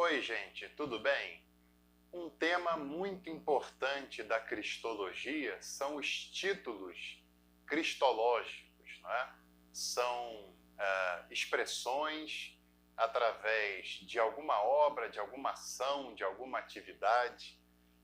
Oi, gente, tudo bem? Um tema muito importante da cristologia são os títulos cristológicos, não é? São expressões através de alguma obra, de alguma ação, de alguma atividade,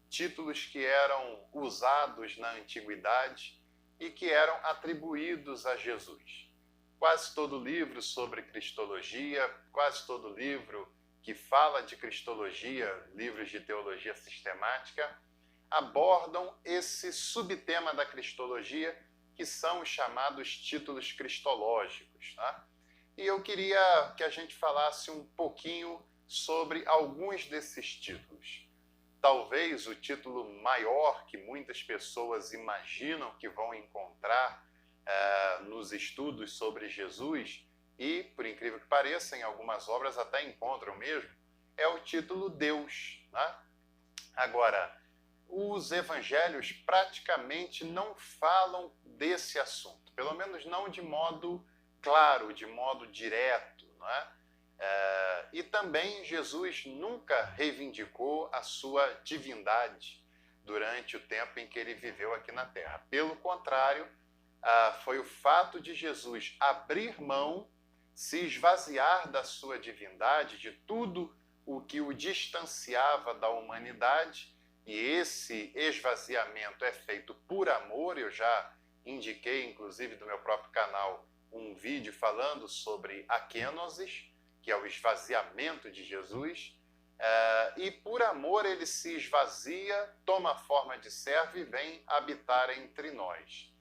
títulos que eram usados na antiguidade e que eram atribuídos a Jesus. Quase todo livro sobre cristologia, quase todo livro que fala de cristologia, livros de teologia sistemática, abordam esse subtema da cristologia, que são os chamados títulos cristológicos. Tá? E eu queria que a gente falasse um pouquinho sobre alguns desses títulos. Talvez o título maior que muitas pessoas imaginam que vão encontrar nos estudos sobre Jesus, e, por incrível que pareça, em algumas obras até encontram mesmo, é o título Deus. Né? Agora, os evangelhos praticamente não falam desse assunto, pelo menos não de modo claro, de modo direto. Né? E também Jesus nunca reivindicou a sua divindade durante o tempo em que ele viveu aqui na Terra. Pelo contrário, foi o fato de Jesus abrir mão, se esvaziar da sua divindade, de tudo o que o distanciava da humanidade, e esse esvaziamento é feito por amor. Eu já indiquei, inclusive, do meu próprio canal, um vídeo falando sobre a kenosis, que é o esvaziamento de Jesus, e por amor ele se esvazia, toma a forma de servo e vem habitar entre nós.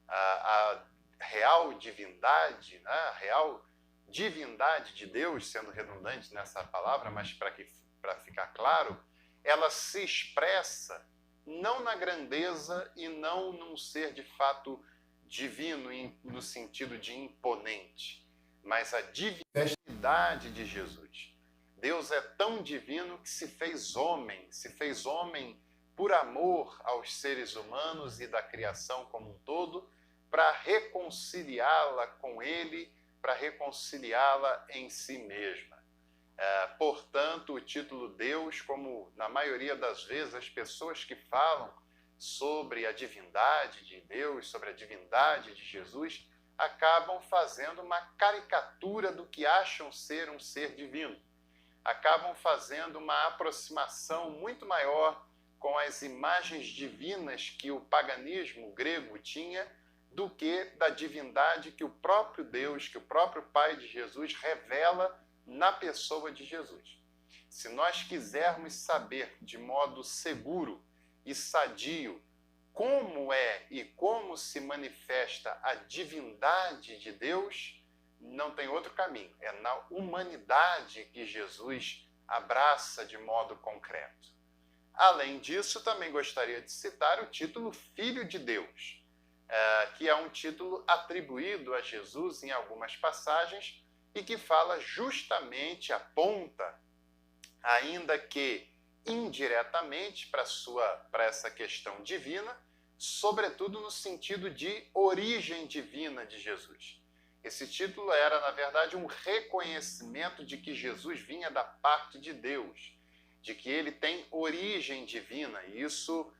A real divindade, né? A real divindade de Deus, sendo redundante nessa palavra, mas para ficar claro, ela se expressa não na grandeza e não num ser de fato divino no sentido de imponente, mas a divindade de Jesus. Deus é tão divino que se fez homem por amor aos seres humanos e da criação como um todo, para reconciliá-la com Ele, para reconciliá-la em si mesma. Portanto, o título Deus, como na maioria das vezes as pessoas que falam sobre a divindade de Deus, sobre a divindade de Jesus, acabam fazendo uma caricatura do que acham ser um ser divino. Acabam fazendo uma aproximação muito maior com as imagens divinas que o paganismo grego tinha, do que da divindade que o próprio Deus, que o próprio Pai de Jesus revela na pessoa de Jesus. Se nós quisermos saber de modo seguro e sadio como é e como se manifesta a divindade de Deus, não tem outro caminho. É na humanidade que Jesus abraça de modo concreto. Além disso, também gostaria de citar o título Filho de Deus, que é um título atribuído a Jesus em algumas passagens e que fala justamente, aponta, ainda que indiretamente, para essa questão divina, sobretudo no sentido de origem divina de Jesus. Esse título era, na verdade, um reconhecimento de que Jesus vinha da parte de Deus, de que ele tem origem divina, e isso,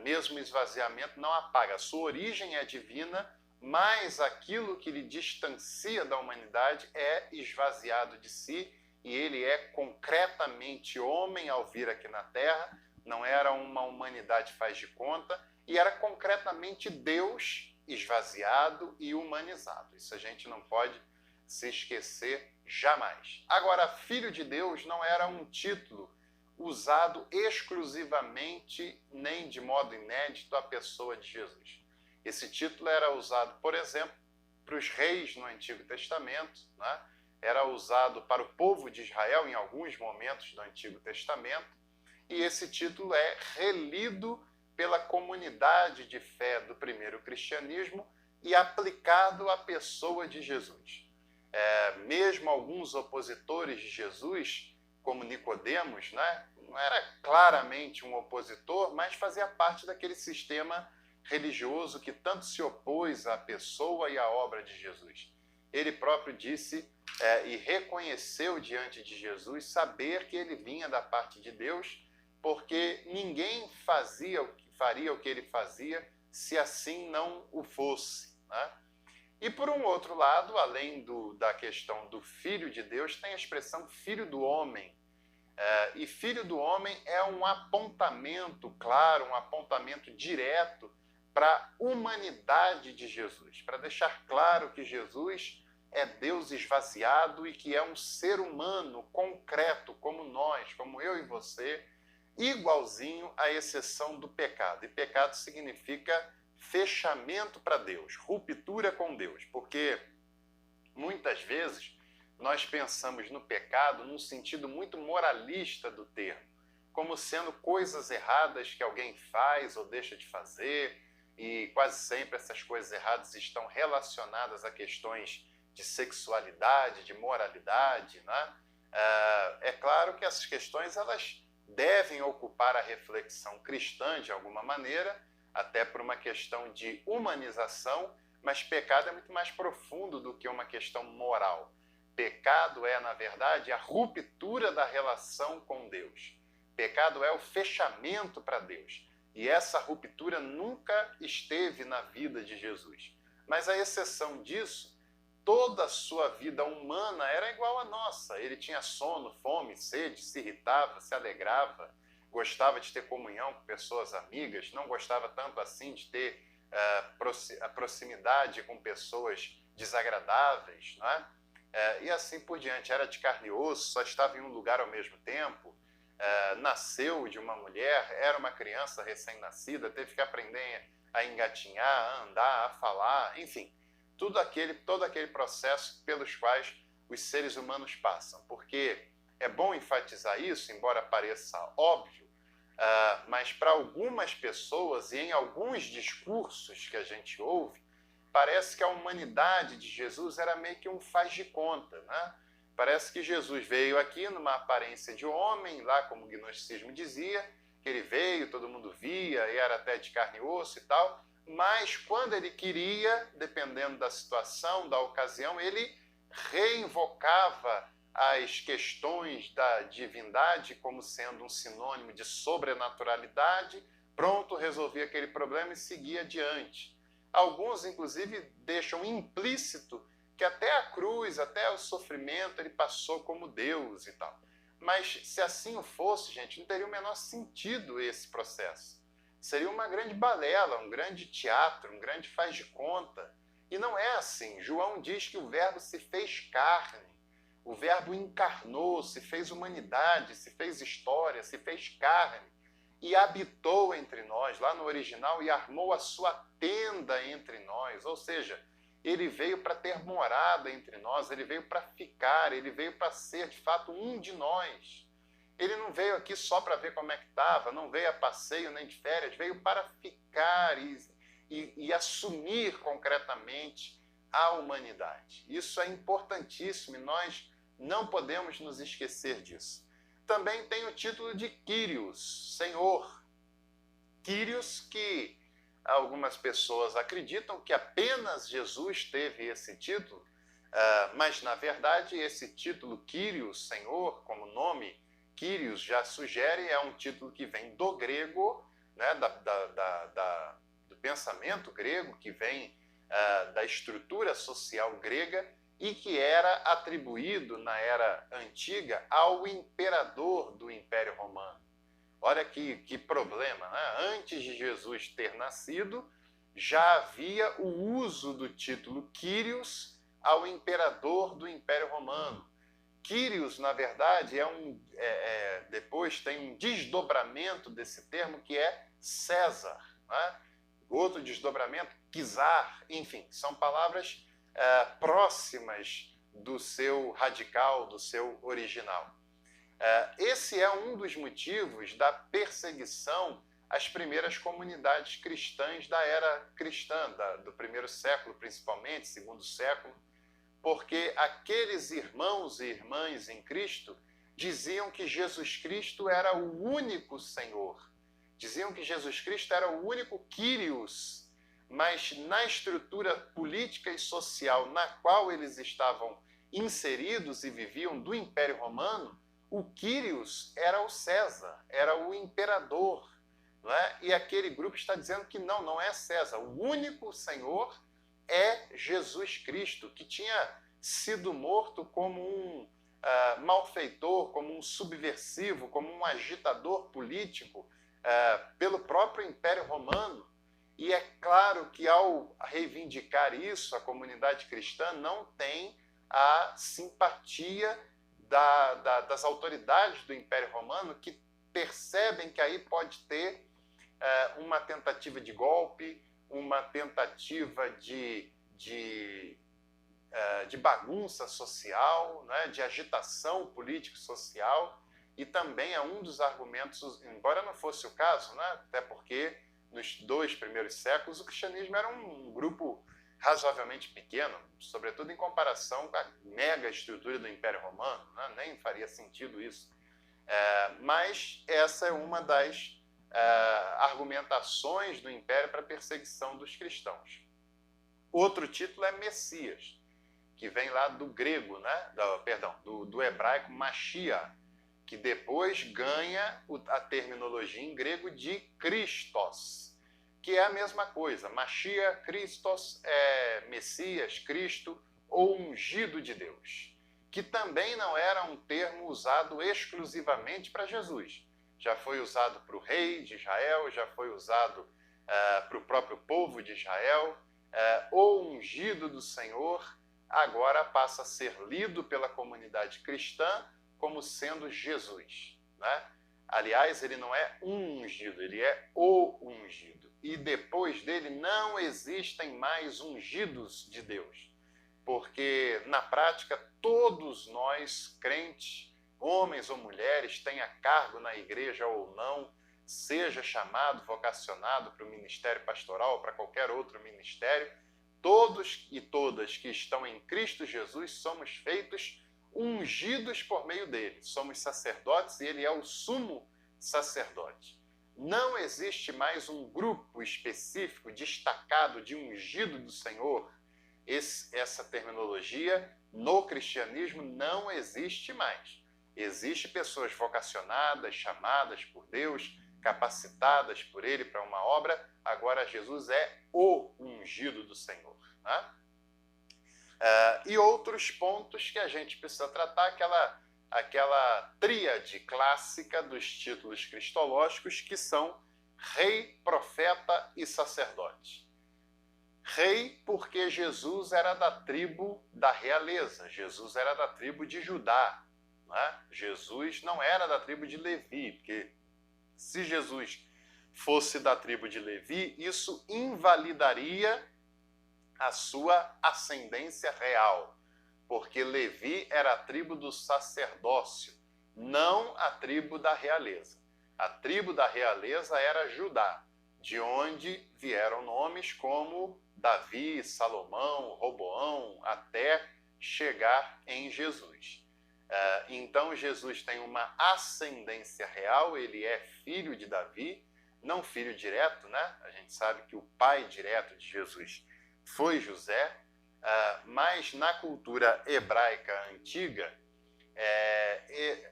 mesmo esvaziamento, não apaga. A sua origem é divina, mas aquilo que lhe distancia da humanidade é esvaziado de si, e ele é concretamente homem ao vir aqui na Terra, não era uma humanidade faz de conta, e era concretamente Deus esvaziado e humanizado. Isso a gente não pode se esquecer jamais. Agora, Filho de Deus não era um título usado exclusivamente, nem de modo inédito, à pessoa de Jesus. Esse título era usado, por exemplo, para os reis no Antigo Testamento, né? Era usado para o povo de Israel em alguns momentos do Antigo Testamento, e esse título é relido pela comunidade de fé do primeiro cristianismo e aplicado à pessoa de Jesus. Mesmo alguns opositores de Jesus, como Nicodemos, né? Não era claramente um opositor, mas fazia parte daquele sistema religioso que tanto se opôs à pessoa e à obra de Jesus. ele próprio disse e reconheceu diante de Jesus saber que ele vinha da parte de Deus, porque ninguém faria o que ele fazia se assim não o fosse, né? E por um outro lado, além da questão do Filho de Deus, tem a expressão Filho do Homem. E Filho do Homem é um apontamento claro, um apontamento direto para a humanidade de Jesus, para deixar claro que Jesus é Deus esvaziado e que é um ser humano concreto, como nós, como eu e você, igualzinho à exceção do pecado. E pecado significa fechamento para Deus, ruptura com Deus, porque muitas vezes nós pensamos no pecado num sentido muito moralista do termo, como sendo coisas erradas que alguém faz ou deixa de fazer, e quase sempre essas coisas erradas estão relacionadas a questões de sexualidade, de moralidade, né? É claro que essas questões elas devem ocupar a reflexão cristã de alguma maneira, até por uma questão de humanização, mas pecado é muito mais profundo do que uma questão moral. Pecado é, na verdade, a ruptura da relação com Deus. Pecado é o fechamento para Deus. E essa ruptura nunca esteve na vida de Jesus. Mas a exceção disso, toda a sua vida humana era igual à nossa. Ele tinha sono, fome, sede, se irritava, se alegrava, gostava de ter comunhão com pessoas amigas, não gostava tanto assim de ter a proximidade com pessoas desagradáveis, não é? E assim por diante. Era de carne e osso, só estava em um lugar ao mesmo tempo, nasceu de uma mulher, era uma criança recém-nascida, teve que aprender a engatinhar, a andar, a falar, enfim, todo aquele processo pelos quais os seres humanos passam. Porque é bom enfatizar isso, embora pareça óbvio, mas para algumas pessoas e em alguns discursos que a gente ouve, parece que a humanidade de Jesus era meio que um faz de conta, né? Parece que Jesus veio aqui numa aparência de homem, lá como o gnosticismo dizia, que ele veio, todo mundo via, e era até de carne e osso e tal, mas quando ele queria, dependendo da situação, da ocasião, ele reinvocava as questões da divindade como sendo um sinônimo de sobrenaturalidade, pronto, resolvia aquele problema e seguia adiante. Alguns, inclusive, deixam implícito que até a cruz, até o sofrimento, ele passou como Deus e tal. Mas se assim o fosse, gente, não teria o menor sentido esse processo. Seria uma grande balela, um grande teatro, um grande faz de conta. E não é assim. João diz que o Verbo se fez carne, o Verbo encarnou, se fez humanidade, se fez história, se fez carne e habitou entre nós, lá no original, e armou a sua tenda entre nós. Ou seja, ele veio para ter morada entre nós, ele veio para ficar, ele veio para ser, de fato, um de nós. Ele não veio aqui só para ver como é que estava, não veio a passeio nem de férias, veio para ficar e assumir concretamente a humanidade. Isso é importantíssimo e nós não podemos nos esquecer disso. Também tem o título de Kyrios, Senhor. Kyrios, que algumas pessoas acreditam que apenas Jesus teve esse título, mas na verdade esse título Kyrios, Senhor, como nome, Kyrios já sugere, é um título que vem do grego, né, do pensamento grego, que vem da estrutura social grega e que era atribuído na era antiga ao imperador do Império Romano. Olha que problema, né? Antes de Jesus ter nascido, já havia o uso do título Kyrios ao imperador do Império Romano. Kyrios, na verdade, depois tem um desdobramento desse termo que é César, né? Outro desdobramento, Czar, enfim, são palavras próximas do seu radical, do seu original. Esse é um dos motivos da perseguição às primeiras comunidades cristãs da era cristã, do primeiro século principalmente, segundo século, porque aqueles irmãos e irmãs em Cristo diziam que Jesus Cristo era o único Senhor, diziam que Jesus Cristo era o único Kyrios, mas na estrutura política e social na qual eles estavam inseridos e viviam do Império Romano, o Quírios era o César, era o imperador, não é? E aquele grupo está dizendo que não é César. O único Senhor é Jesus Cristo, que tinha sido morto como um malfeitor, como um subversivo, como um agitador político pelo próprio Império Romano. E é claro que ao reivindicar isso, a comunidade cristã não tem a simpatia das autoridades do Império Romano, que percebem que aí pode ter uma tentativa de golpe, uma tentativa de bagunça social, né, de agitação político-social, e também é um dos argumentos, embora não fosse o caso, né, até porque nos 2 primeiros séculos o cristianismo era um grupo razoavelmente pequeno, sobretudo em comparação com a mega estrutura do Império Romano, né, nem faria sentido isso. Mas essa é uma das argumentações do Império para a perseguição dos cristãos. Outro título é Messias, que vem lá do grego, né? do hebraico Mashiach, que depois ganha a terminologia em grego de Christos, que é a mesma coisa. Mashiach, Christos, é Messias, Cristo ou ungido de Deus, que também não era um termo usado exclusivamente para Jesus. Já foi usado para o rei de Israel, já foi usado para o próprio povo de Israel, ou ungido do Senhor, agora passa a ser lido pela comunidade cristã como sendo Jesus, né? Aliás, ele não é um ungido, ele é o ungido. E depois dele não existem mais ungidos de Deus, porque na prática todos nós, crentes, homens ou mulheres, tenha cargo na igreja ou não, seja chamado, vocacionado para o ministério pastoral ou para qualquer outro ministério, todos e todas que estão em Cristo Jesus somos feitos ungidos por meio dele. Somos sacerdotes e ele é o sumo sacerdote. Não existe mais um grupo específico, destacado de ungido do Senhor. Essa terminologia no cristianismo não existe mais. Existem pessoas vocacionadas, chamadas por Deus, capacitadas por ele para uma obra. Agora Jesus é o ungido do Senhor, né? E outros pontos que a gente precisa tratar, aquela tríade clássica dos títulos cristológicos, que são rei, profeta e sacerdote. Rei porque Jesus era da tribo da realeza, Jesus era da tribo de Judá, né? Jesus não era da tribo de Levi, porque se Jesus fosse da tribo de Levi, isso invalidaria a sua ascendência real, porque Levi era a tribo do sacerdócio, não a tribo da realeza. A tribo da realeza era Judá, de onde vieram nomes como Davi, Salomão, Roboão, até chegar em Jesus. Então Jesus tem uma ascendência real, ele é filho de Davi, não filho direto, né? A gente sabe que o pai direto de Jesus foi José, mas na cultura hebraica antiga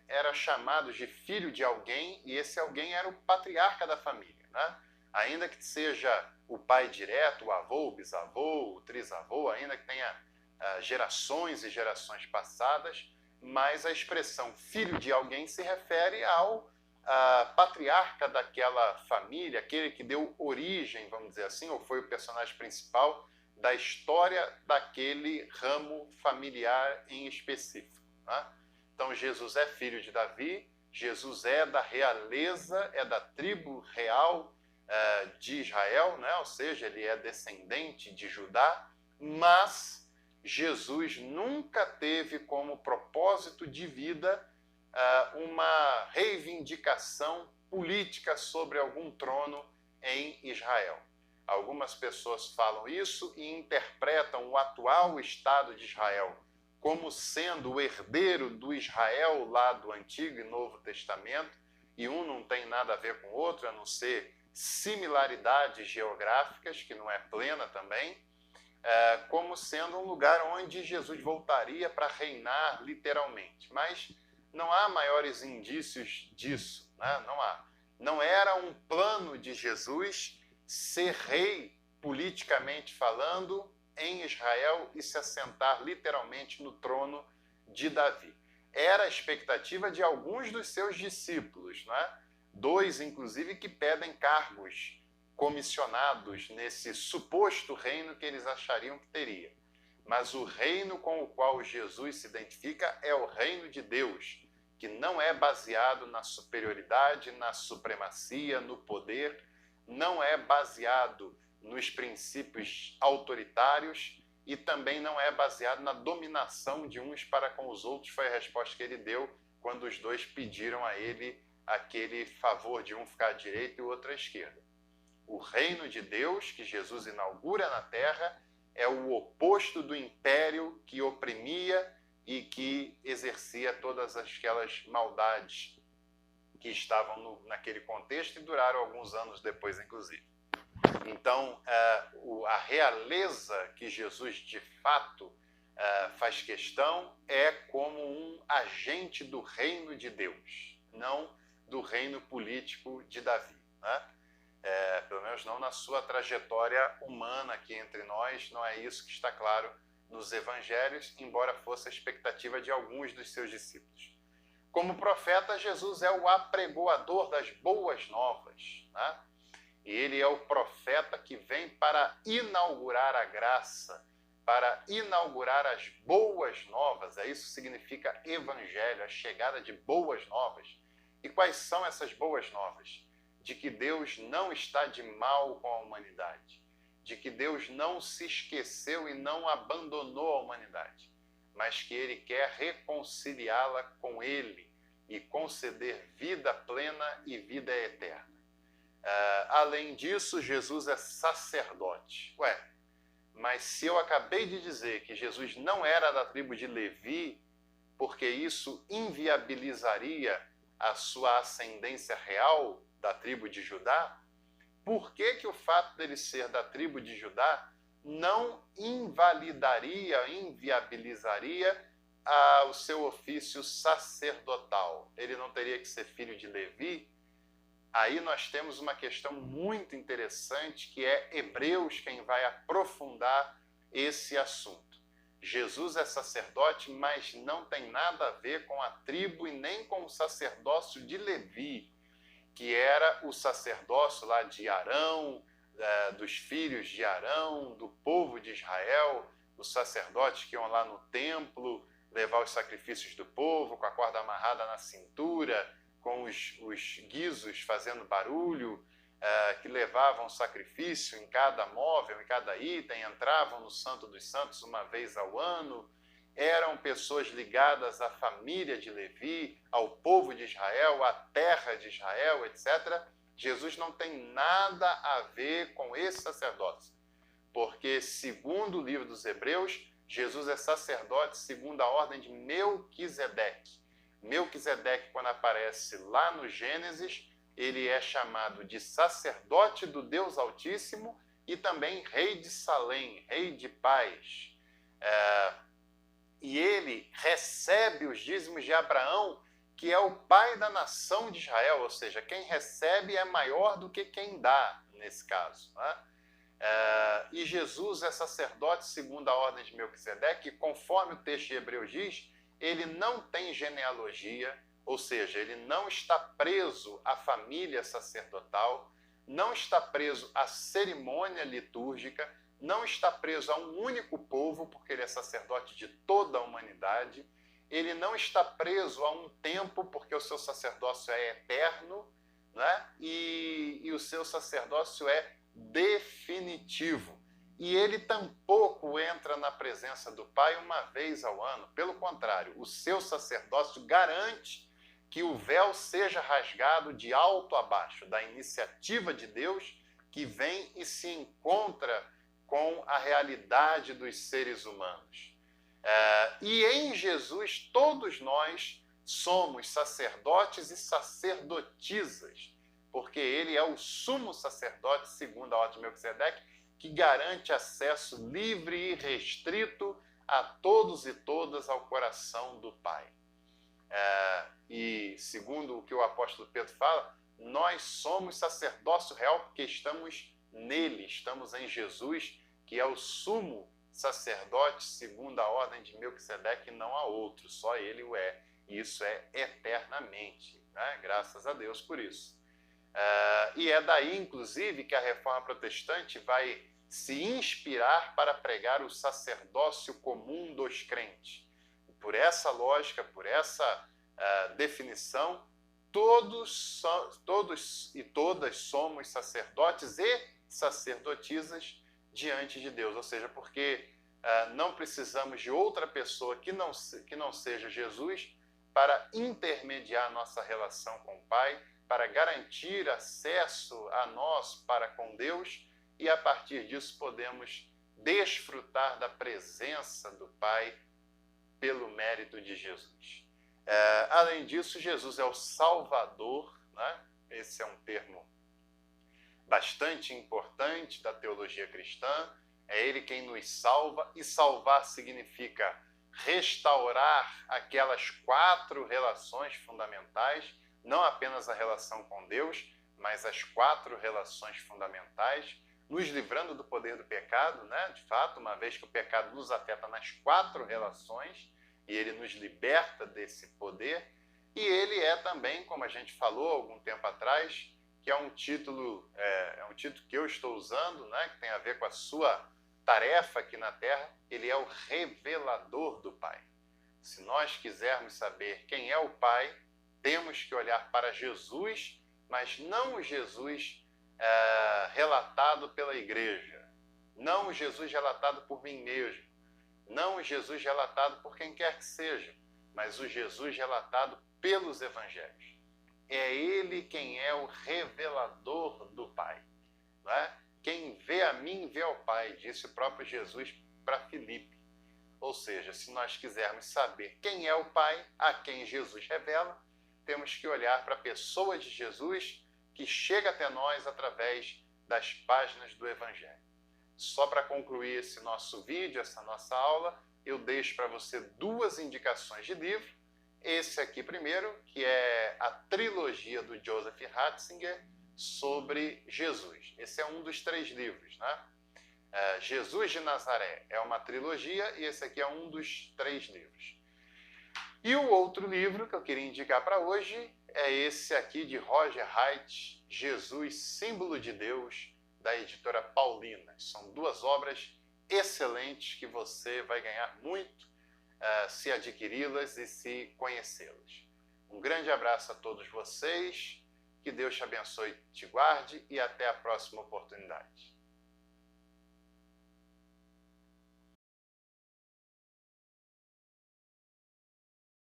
era chamado de filho de alguém, e esse alguém era o patriarca da família, né? Ainda que seja o pai direto, o avô, o bisavô, o trisavô, ainda que tenha gerações e gerações passadas, mas a expressão filho de alguém se refere ao patriarca daquela família, aquele que deu origem, vamos dizer assim, ou foi o personagem principal da história daquele ramo familiar em específico, né? Então Jesus é filho de Davi, Jesus é da realeza, é da tribo real de Israel, né? Ou seja, ele é descendente de Judá, mas Jesus nunca teve como propósito de vida uma reivindicação política sobre algum trono em Israel. Algumas pessoas falam isso e interpretam o atual Estado de Israel como sendo o herdeiro do Israel lá do Antigo e Novo Testamento, e um não tem nada a ver com o outro, a não ser similaridades geográficas, que não é plena também, como sendo um lugar onde Jesus voltaria para reinar literalmente. Mas não há maiores indícios disso, né? Não há. Não era um plano de Jesus ser rei, politicamente falando, em Israel e se assentar literalmente no trono de Davi. Era a expectativa de alguns dos seus discípulos, né? 2, inclusive, que pedem cargos comissionados nesse suposto reino que eles achariam que teria. Mas o reino com o qual Jesus se identifica é o reino de Deus, que não é baseado na superioridade, na supremacia, no poder, não é baseado nos princípios autoritários e também não é baseado na dominação de uns para com os outros. Foi a resposta que ele deu quando os dois pediram a ele aquele favor de um ficar à direita e o outro à esquerda. O reino de Deus, que Jesus inaugura na terra, é o oposto do império que oprimia e que exercia todas aquelas maldades que estavam naquele contexto e duraram alguns anos depois, inclusive. Então, a realeza que Jesus, de fato, faz questão é como um agente do reino de Deus, não do reino político de Davi, né? Pelo menos não na sua trajetória humana aqui entre nós, não é isso que está claro nos evangelhos, embora fosse a expectativa de alguns dos seus discípulos. Como profeta, Jesus é o apregoador das boas novas, né? E ele é o profeta que vem para inaugurar a graça, para inaugurar as boas novas. Isso significa evangelho, a chegada de boas novas. E quais são essas boas novas? De que Deus não está de mal com a humanidade, de que Deus não se esqueceu e não abandonou a humanidade, mas que ele quer reconciliá-la com ele e conceder vida plena e vida eterna. Além disso, Jesus é sacerdote. Mas se eu acabei de dizer que Jesus não era da tribo de Levi, porque isso inviabilizaria a sua ascendência real da tribo de Judá, por que o fato dele ser da tribo de Judá não invalidaria, inviabilizaria o seu ofício sacerdotal? Ele não teria que ser filho de Levi? Aí nós temos uma questão muito interessante, que é Hebreus quem vai aprofundar esse assunto. Jesus é sacerdote, mas não tem nada a ver com a tribo e nem com o sacerdócio de Levi, que era o sacerdócio lá de Arão, dos filhos de Arão, do povo de Israel, os sacerdotes que iam lá no templo levar os sacrifícios do povo, com a corda amarrada na cintura, com os guizos fazendo barulho, que levavam sacrifício em cada móvel, em cada item, entravam no Santo dos Santos uma vez ao ano, eram pessoas ligadas à família de Levi, ao povo de Israel, à terra de Israel, etc. Jesus não tem nada a ver com esse sacerdócio, porque, segundo o livro dos Hebreus, Jesus é sacerdote segundo a ordem de Melquisedeque. Melquisedeque, quando aparece lá no Gênesis, ele é chamado de sacerdote do Deus Altíssimo e também rei de Salém, rei de paz. E ele recebe os dízimos de Abraão, que é o pai da nação de Israel, ou seja, quem recebe é maior do que quem dá, nesse caso, né? E Jesus é sacerdote segundo a ordem de Melquisedeque, e conforme o texto de Hebreus diz, ele não tem genealogia, ou seja, ele não está preso à família sacerdotal, não está preso à cerimônia litúrgica, não está preso a um único povo, porque ele é sacerdote de toda a humanidade, ele não está preso a um tempo, porque o seu sacerdócio é eterno, né? E o seu sacerdócio é definitivo. E ele tampouco entra na presença do Pai uma vez ao ano. Pelo contrário, o seu sacerdócio garante que o véu seja rasgado de alto a baixo, da iniciativa de Deus que vem e se encontra com a realidade dos seres humanos. E em Jesus, todos nós somos sacerdotes e sacerdotisas. porque ele é o sumo sacerdote, segundo a ordem de Melquisedeque, que garante acesso livre e restrito a todos e todas ao coração do Pai. E segundo o que o apóstolo Pedro fala, nós somos sacerdócio real porque estamos nele, estamos em Jesus, que é o sumo sacerdote segundo a ordem de Melquisedeque, e não há outro, só ele o é. E isso é eternamente, né? Graças a Deus por isso. E é daí, inclusive, que a Reforma Protestante vai se inspirar para pregar o sacerdócio comum dos crentes. Por essa lógica, por essa definição, todos e todas somos sacerdotes e sacerdotisas diante de Deus. Ou seja, porque não precisamos de outra pessoa que não seja Jesus para intermediar nossa relação com o Pai, para garantir acesso a nós para com Deus, e a partir disso podemos desfrutar da presença do Pai pelo mérito de Jesus. Além disso, Jesus é o Salvador, né? Esse é um termo bastante importante da teologia cristã. É Ele quem nos salva, e salvar significa restaurar aquelas 4 relações fundamentais, não apenas a relação com Deus, mas as 4 relações fundamentais, nos livrando do poder do pecado, né? De fato, uma vez que o pecado nos afeta nas 4 relações, e ele nos liberta desse poder, e ele é também, como a gente falou algum tempo atrás, que é um título que eu estou usando, né? Que tem a ver com a sua tarefa aqui na Terra, ele é o revelador do Pai. Se nós quisermos saber quem é o Pai, temos que olhar para Jesus, mas não o Jesus relatado pela igreja, não o Jesus relatado por mim mesmo, não o Jesus relatado por quem quer que seja, mas o Jesus relatado pelos evangelhos. É Ele quem é o revelador do Pai, não é? Quem vê a mim, vê ao Pai, disse o próprio Jesus para Filipe. Ou seja, se nós quisermos saber quem é o Pai, a quem Jesus revela, temos que olhar para a pessoa de Jesus, que chega até nós através das páginas do Evangelho. Só para concluir esse nosso vídeo, essa nossa aula, eu deixo para você 2 indicações de livro. Esse aqui primeiro, que é a trilogia do Joseph Ratzinger sobre Jesus. Esse é um dos 3 livros, né? Jesus de Nazaré é uma trilogia e esse aqui é um dos 3 livros. E o outro livro que eu queria indicar para hoje é esse aqui de Roger Haidt, Jesus, Símbolo de Deus, da editora Paulina. São 2 obras excelentes que você vai ganhar muito se adquiri-las e se conhecê-las. Um grande abraço a todos vocês, que Deus te abençoe e te guarde, e até a próxima oportunidade.